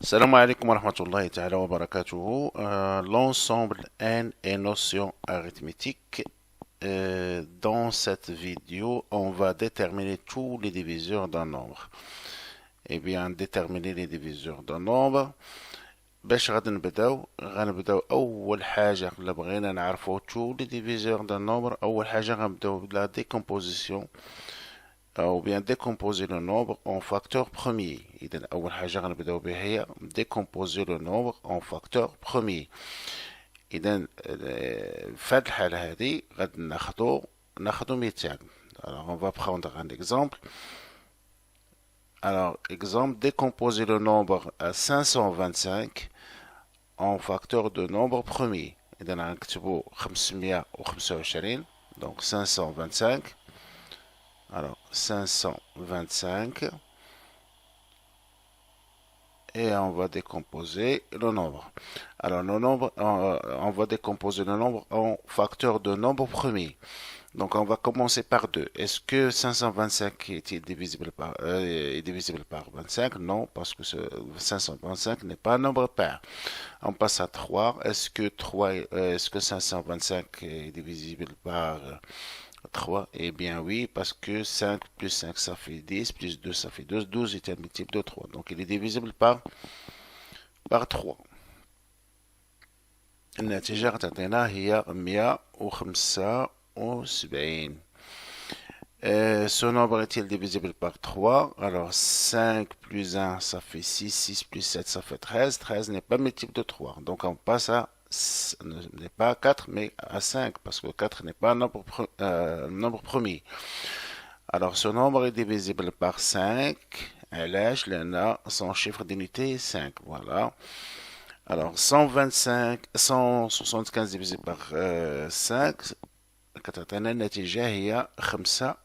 Salam alaikum wa rahmatullahi ta'ala wa barakatuhu. L'ensemble n est notion arithmétique. Dans cette vidéo, on va déterminer tous les diviseurs d'un nombre. Eh bien, déterminer les diviseurs d'un nombre. باش غادي غنبداو اول حاجه اللي بغينا نعرفو tous les diviseurs d'un nombre. اول حاجه غنبداو بلا décomposition ou bien décomposer le nombre en facteur premier. إذا أول حاجة غنبداو بها هي décomposer le nombre en facteur premier. إذا في هاد الحالة هادي غادي ناخدو مثال. Alors on va prendre un exemple. Alors exemple, décomposer le nombre à 525 en facteur de nombre premier. إذا غنكتبو 525. Donc 525. Alors 525 et on va décomposer le nombre. Alors le nombre, on va décomposer le nombre en facteurs de nombre premier. Donc on va commencer par 2. Est-ce que 525 est divisible par 25? Non, parce que 525 n'est pas un nombre pair. On passe à 3. Est-ce que 525 est divisible par 3? Eh bien oui, parce que 5 plus 5 ça fait 10, plus 2 ça fait 12, 12 est un multiple de 3. Donc il est divisible par 3. النتيجة غتعطينا هي 175. Ce nombre est-il divisible par 3? Alors 5 plus 1 ça fait 6, 6 plus 7 ça fait 13, 13 n'est pas multiple de 3. Donc on passe à n'est pas 4 mais à 5 parce que 4 n'est pas un nombre premier. Alors ce nombre est divisible par 5. علاش؟ لأن son chiffre d'unité est 5. Voilà. Alors 175 divisé par 5 كتعطينا النتيجة هي 35.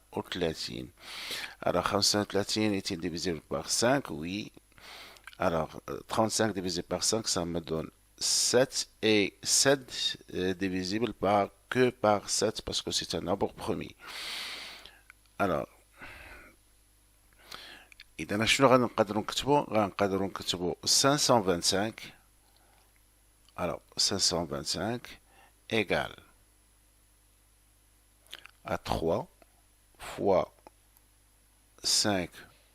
Alors 35 est-il divisible par 5? Oui. Alors 35 divisé par 5 ça me donne 7 et 7 divisible que par 7 parce que c'est un nombre premier. Alors إذا شنو غنقدروا نكتبوا 525. Alors 525 égale à 3 fois 5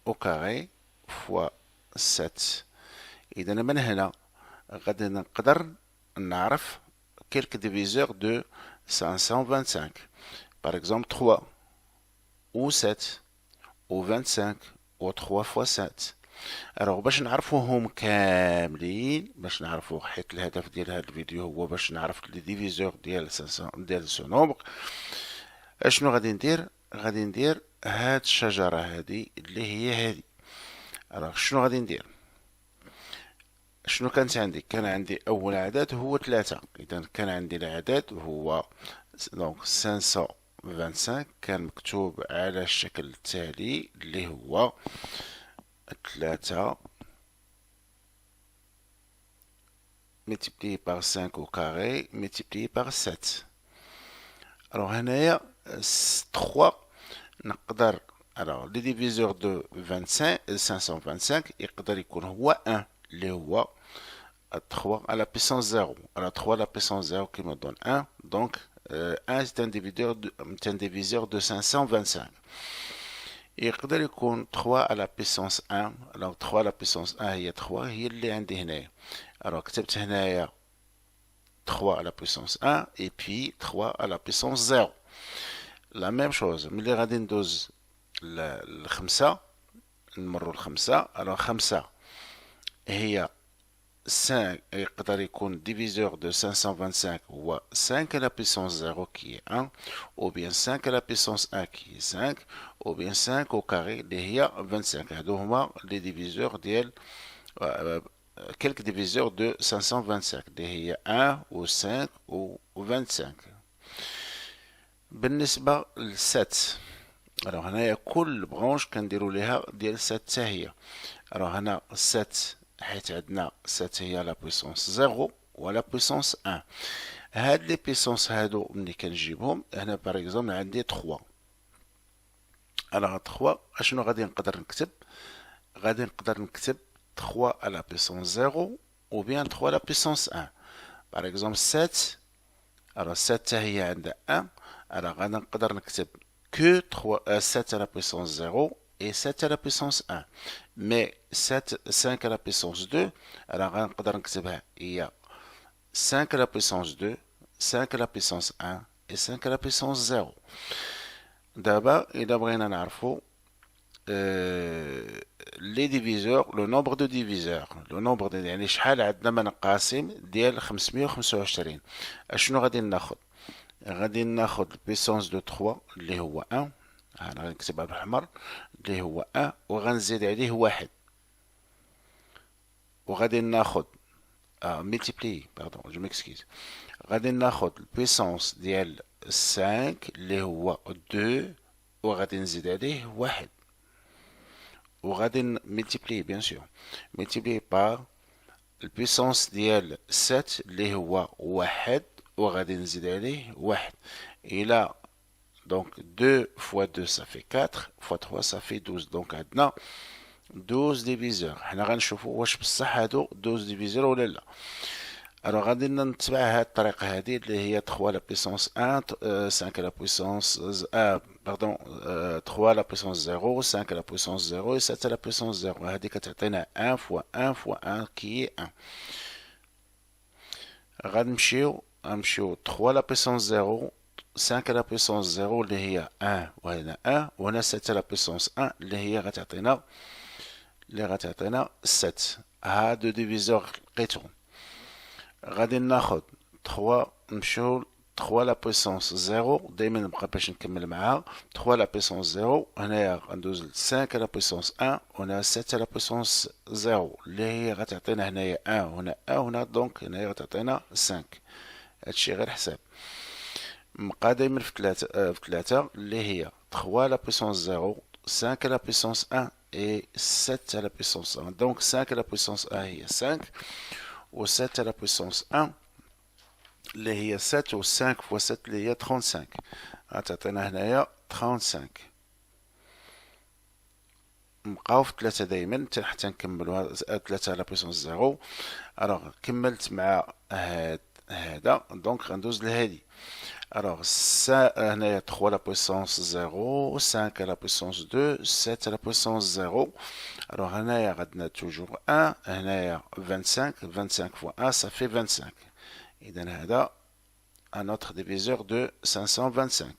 au carré fois 7. إذا من هنا غادي نقدر نعرف quelques diviseurs de 525. Par exemple 3 ou 7 ou 25 ou 3 fois 7. Alors باش نعرفوهم كاملين، باش نعرفو حيت الهدف ديال هذا الفيديو هو باش نعرف لي ديفيزور ديال سو نومبر. اشنو غادي ندير هاد الشجرة هادي اللي هي هادي. alors شنو غادي ندير؟ شنو كانت عندي؟ كان عندي أول عدد هو 3. إذا كان عندي العدد هو دونك 525 كان مكتوب على الشكل التالي اللي هو 3 multiplié par 5 au carré multiplié par 7. Alors هنايا 3 نقدر alors le diviseur de 525 يقدر يكون هو 1 اللي هو 3 à la puissance 0. Alors 3 à la puissance 0 qui me donne 1. Donc 1 c'est un diviseur de 525. يقدر يكون 3 à la puissance 1. Alors 3 à la puissance 1 هي 3 هي اللي عندي هنايا. Alors كتبت هنايا 3 à la puissance 1 et puis 3 à la puissance 0. La même chose ملي غادي ندوز الخمسة نمروا الخمسة. alors 5 هي 5 يقدر يكون diviseur de 525 هو 5 à la puissance 0 qui est 1 ou bien 5 à la puissance 1 qui est 5 ou bien 5 au carré اللي هي 25. هادو هما les diviseurs ديال quelques diviseurs de 525 اللي هي 1 و 5 و 25. بالنسبة ل 7 alors هنايا كل برونش كنديرو ليها ديال 7 حتى هي. alors هنا 7 حيت عندنا 7 هي لا بويسونس 0 ولا بويسونس 1. هاد لي بويسونس هادو ملي كنجيبهم هنا باغ اكزومبل عندي 3. alors 3 اشنو غادي نقدر نكتب؟ غادي نقدر نكتب 3 à la puissance 0 ou bien 3 à la puissance 1. Par exemple 7. Alors 7 هي عندها 1. Alors غادي نقدر نكتب que 7 à la puissance 0 et 7 à la puissance 1. Mais 5 à la puissance 2, alors غنقدر نكتبها هي 5 à la puissance 2, 5 à la puissance 1 et 5 à la puissance 0. دابا إذا بغينا نعرفو les diviseurs, le nombre de diviseurs, le nombre de يعني شحال عندنا من قاسم ديال 525. اشنو غادي ناخذ؟ غادي ناخذ البيسونس دو 3 اللي هو 1. انا غنكتبها بالحمر اللي هو 1 وغنزيد عليه 1. وغادي ناخذ multiplier pardon je m'excuse. غادي ناخذ البيسونس ديال 5 اللي هو 2 وغادي نزيد عليه 1. وغادي multiplier bien sûr multiplier par البيسونس ديال 7 اللي هو 1 وغادي نزيد عليه 1. إلى donc 2 fois 2 ça fait 4 fois 3 ça fait 12. donc عندنا 12 diviseurs. حنا غنشوفوا واش بصح هادو 12 diviseurs ولا لا. Alors غادي نتبع هاد الطريقة هادي اللي هي 3 la puissance 1 5 la puissance 3 la puissance 0 5 la puissance 0 et 7 la puissance 0. هادي كتعطينا 1 fois 1 fois 1 qui est 1. غنمشيو 3 la puissance 0 5 la puissance 0 اللي هي 1 وهنا 1 وهنا 7 la puissance 1 اللي هي غتعطينا 7. هادو ديفيزور لقيتهم. غادي ناخد 3 نمشيو 3 لا بويسونس 0 دايما نبقى باش نكمل معاها 3 لا بويسونس 0 هنايا غندوز ل 5 لا بويسونس 1 وهنا 7 لا بويسونس 0 اللي هي غتعطينا هنايا 1 وهنا 1 وهنا دونك هنايا غتعطينا 5. هادشي غير حساب. نبقى دايما في 3 اللي هي 3 لا بويسونس 0 5 لا بويسونس 1 et 7 à la puissance 1. Donc 5 à la puissance 1 هي 5 و 7 à la puissance 1 اللي هي 7 و 5 fois 7 اللي هي 35. غتعطينا هنايا 35. نبقاو في 3 دايما حتى نكملو 3 على بويسونس 0. الوغ كملت مع هذا دونك غندوز لهادي. Alors, ça, هنايا 3 à la puissance 0, 5 à la puissance 2, 7 à la puissance 0. Alors, هنايا غادنا toujours 1, هنايا 25, 25 fois 1, ça fait 25. إذن هذا un autre diviseur de 525.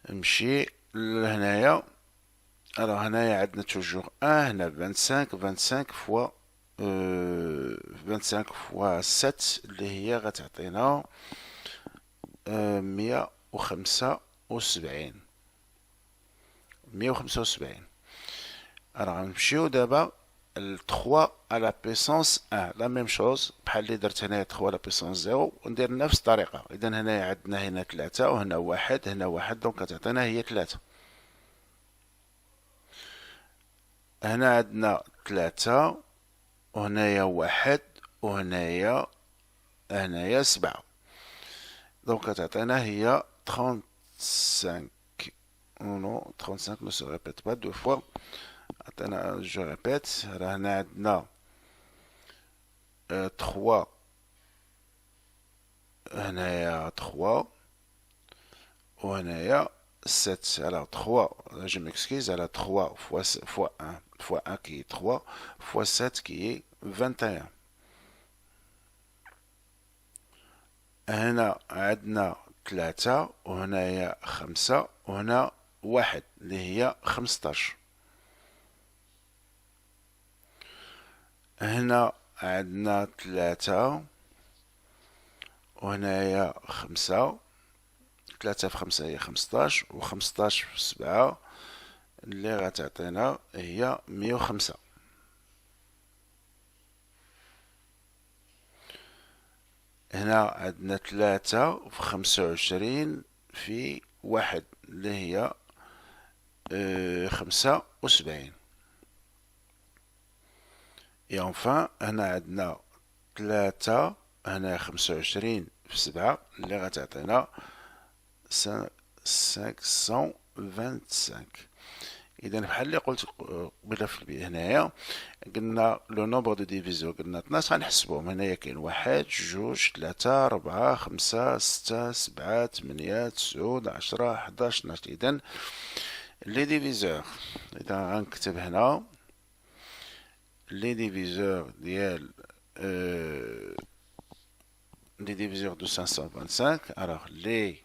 نمشي لهنايا. Alors, هنايا عندنا toujours 1, هنا 25, 25 fois 25 fois 7 اللي هي غتعطينا 175. Alors غنمشيو دابا ل 3 à la puissance 1 لا ميم شوز بحال اللي درت هنايا 3 à la puissance 0 وندير نفس الطريقة. إذا هنايا عندنا هنا 3 وهنا 1 هنا 1 دونك كتعطينا هي 3. هنا عندنا 3 وهنايا 1 وهنايا 7 donc كتعطينا هي 35. non 35 ne se répète pas deux fois. عطينا je répète. هنا عندنا 3 هنايا 3 وهنايا 7. alors 3 je m'excuse. alors 3 fois 1 fois 1 qui est 3 fois 7 qui est 21. هنا عندنا 3 وهنايا 5 وهنا 1 اللي هي 15. هنا عندنا 3 وهنايا 5. 3 في 5 هي 15 و 15 في 7 اللي غتعطينا هي 105. هنا عندنا 3 في 25 في 1 اللي هي 75. et enfin هنا عندنا 3 هنا 25 في 7 اللي غتعطينا 525. اذا بحال اللي قلت قبيله هنايا قلنا لو نومبر دو ديفيزور، قلنا 12 غنحسبوهم. هنايا كاين 1 2 3 4 5 6 7 8 9 10 11 12. اذا لي ديفيزور، اذا غنكتب هنا لي ديفيزور ديال les diviseurs de 525. Alors, les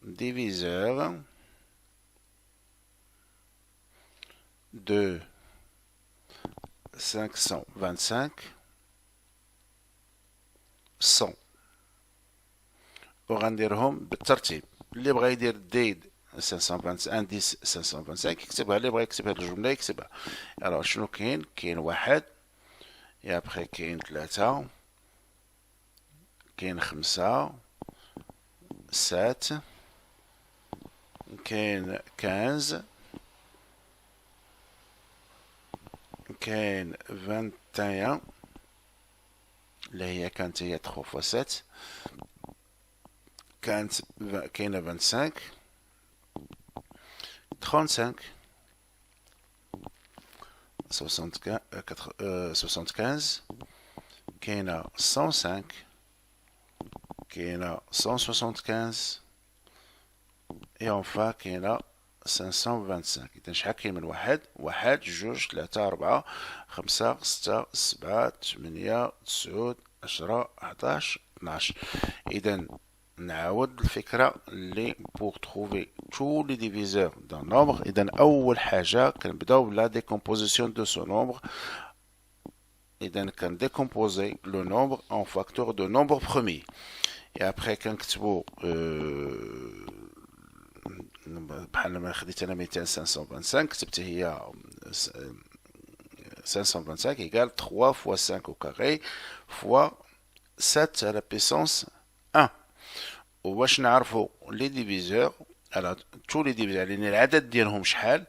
diviseurs de 525 sont وغنديرهم بالترتيب. اللي بغى يدير ديد 525 10 525 يكتبها، اللي بغى يكتب هاد الجملة يكتبها. alors شنو كاين؟ كاين 1، يا ابخي كاين 3، كاين 5، 7، كاين 15، كاين 21 اللي هي كانت هي 3 fois 7، كاينه 25، 35، 75، كاينه 105، كاينه 175، et enfin كاينه 525. إذا شحال كاين من واحد؟ 1 2 3 4 5 6 7 8 9 10 11 12. إذا نعاود الفكرة اللي pour trouver tous les diviseurs d'un nombre. إذا أول حاجة كنبداو بلا décomposition de ce nombre. إذا كنديكومبوزي le nombre en facteurs de nombre premier. Et après كنكتبو بحال ما خديت انا مثال 525 كتبت هي 525 égale 3 fois 5 au carré fois 7 à la puissance 1. وباش نعرفوا لي ديفيزور على تو لي ديفيزور لان العدد ديالهم شحال،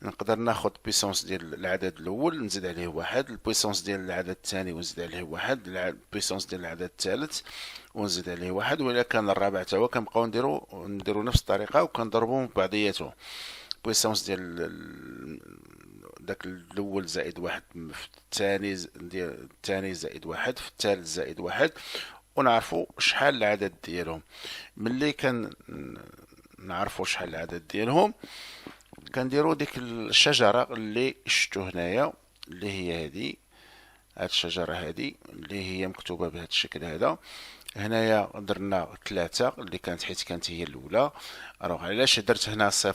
نقدر ناخذ بيسونس ديال العدد الاول نزيد عليه واحد، البيسونس ديال العدد الثاني ونزيد عليه واحد، البيسونس ديال العدد الثالث ونزيد عليه واحد، وإلا كان الرابع تا هو كنبقاو نديرو نفس الطريقه وكنضربوهم ببعضياتهم. بيسونس ديال داك الاول زائد واحد في الثاني، ديال الثاني زائد واحد في الثالث زائد واحد، ونعرفوا شحال العدد ديالهم. ملي نعرفوا شحال العدد ديالهم كنديروا ديك الشجره اللي شفتو هنايا اللي هي هذه، هاد الشجره هذه اللي هي مكتوبه بهذا الشكل هذا. هنايا درنا 3 اللي كانت حيت كانت هي الاولى. الوغ علاش درت هنا 0